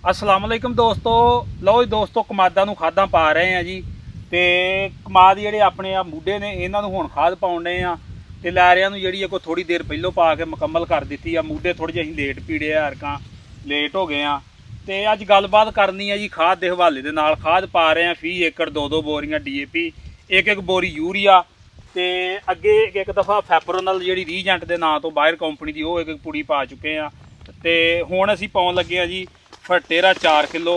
अस्सलाम वालेकुम दोस्तों। लो जी दोस्तों, कमादा नूं खादां पा रहे हैं जी। तो कमाद जिहड़े अपने आ मूडे ने इन्हां नूं हुण खाद पाउणे आ ते लैरियां नूं जिहड़ी कोई थोड़ी देर पहलों पा के मुकम्मल कर दित्ती आ। मूडे थोड़े ਜਿਹੇ लेट पीड़े आ, हरकां लेट हो गए आ। ते अज गलबात करनी है जी खाद के हवाले दे नाल। खाद पा रहे हैं फी एकड़ 2-2 बोरियां DAP, एक बोरी यूरिया, ते अगे एक दफ़ा फैपरोनल जिहड़ी रीजेंट के नाम तो बाहर कंपनी की वो एक पुड़ी पा चुके हैं। तो हुण असीं पाउण लगे आ जी फटेरा 4 किलो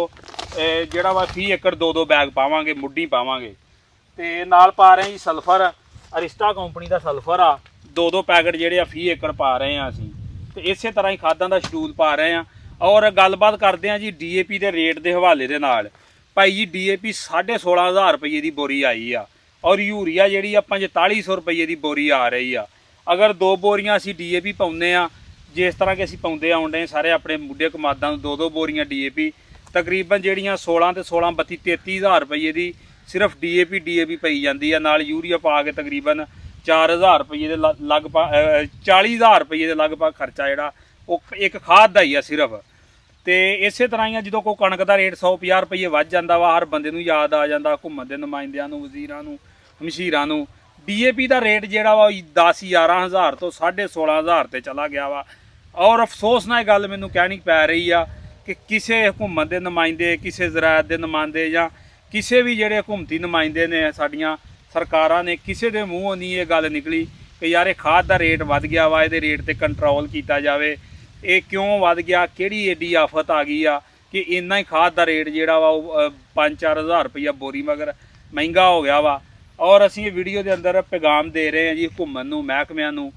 जोड़ा वा फी एकड़ 2-2 बैग पावांगे, मुड्डी पावांगे। तो नाल पा रहे हैं जी सल्फर, अरिस्टा कंपनी का सल्फर आ 2-2 पैकेट जोड़े आ फी एकड़ पा रहे हैं असीं। तो इस तरह ही खादां का शेड्यूल पा रहे हैं। और गलबात करते हैं जी DAP के रेट के हवाले के नाल। भाई जी DAP 16,500 रुपये की बोरी आई आ और यूरिया जी आप 4400 रुपये की बोरी आ रही आ। अगर 2 बोरियां असीं DAP पाउने आ जिस तरह के असीं पाउंदे आउंडे सारे अपने मुंडे कमादां नूं 2-2 बोरियां DAP तकरीबन जिहड़ियां 16 ते 16 32 33,000 रुपये की सिर्फ DAP पई जाती है। नाल यूरिया पा के तकरीबन 4,000 रुपये के लगभग 40,000 रुपये के लगभग खर्चा जिहड़ा वो एक खाद का ही आ सिर्फ। तो इस तरह ही जो कोई कणक का रेट 150 रुपये वध जाता वा, हर बंदे नूं याद आ जाता घूमन के नुमाइंदियां नूं, वजीरां नूं, मशीरां नूं। DAP का रेट जिहड़ा वा 10-11,000 तो 16,500 ते चला गया वा। और अफसोस नाल गल मैनूं कहनी पै रही आ कि किसी हुकूमत के नुमाइंदे, किसी ज़रायत के नुमाइंदे या किसी भी जिहड़े हुकूमती नुमाइंदे ने साडियां सरकारां ने किसी के मूँहों नहीं ये गल निकली कि यार ये खाद का रेट वध गया वा, इहदे रेट ते कंट्रोल किया जाए। ये क्यों वध गया, किहड़ी एडी आफत आ गई आ कि इन्ना ही खाद का रेट जिहड़ा वा 5-4 हज़ार रुपया बोरी मगर महंगा हो गया वा। और असीं वीडियो के अंदर पैगाम दे रहे हैं जी हुकूमत नूं, महकमिਆਂ नूं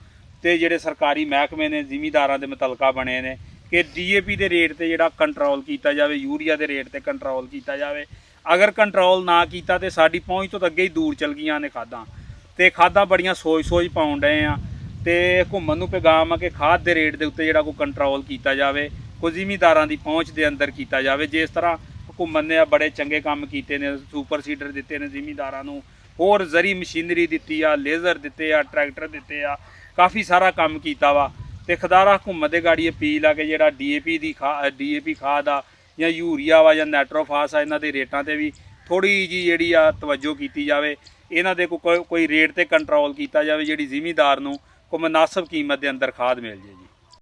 ते जिहड़े सरकारी महकमे ने जिमीदारां दे मुतलका बने ने कि DAP के रेट ते जिहड़ा कंट्रोल किया जाए, यूरिया के रेट ते कंट्रोल किया जाए। अगर कंट्रोल ना किया तो साडी पहुँच तो अगे ही दूर चल गई ने खादां। ते खादां बड़ियां सोच पाउण डए आ। तो हुकूमत नूं पैगाम आ कि खाद के रेट के उत्ते जिहड़ा कोई कंट्रोल किया जाए, कोई जिमीदारां की पहुँच के अंदर किया जाए। जिस तरह हुकूमत ने बड़े चंगे काम किए ने, सुपर सीडर दिते ने जिमीदारां नूं, होर जरी मशीनरी दी आ, लेज़र दिते आ, ट्रैक्टर दिते आ, काफ़ी सारा काम किया वा। तो खदारा हुकूमत के गाड़ी अपील आ कि जिहड़ा DAP खाद आ या यूरिया वा या नाइट्रोफास आ, इन्हां दे रेटां ते भी थोड़ी जी जिहड़ी आ तवज्जो की जाए। इन्हां दे कोई रेट ते कंट्रोल किया जाए जिहड़ी जिमीदार नूं कोई मुनासिब कीमत के अंदर खाद मिल जाए जी।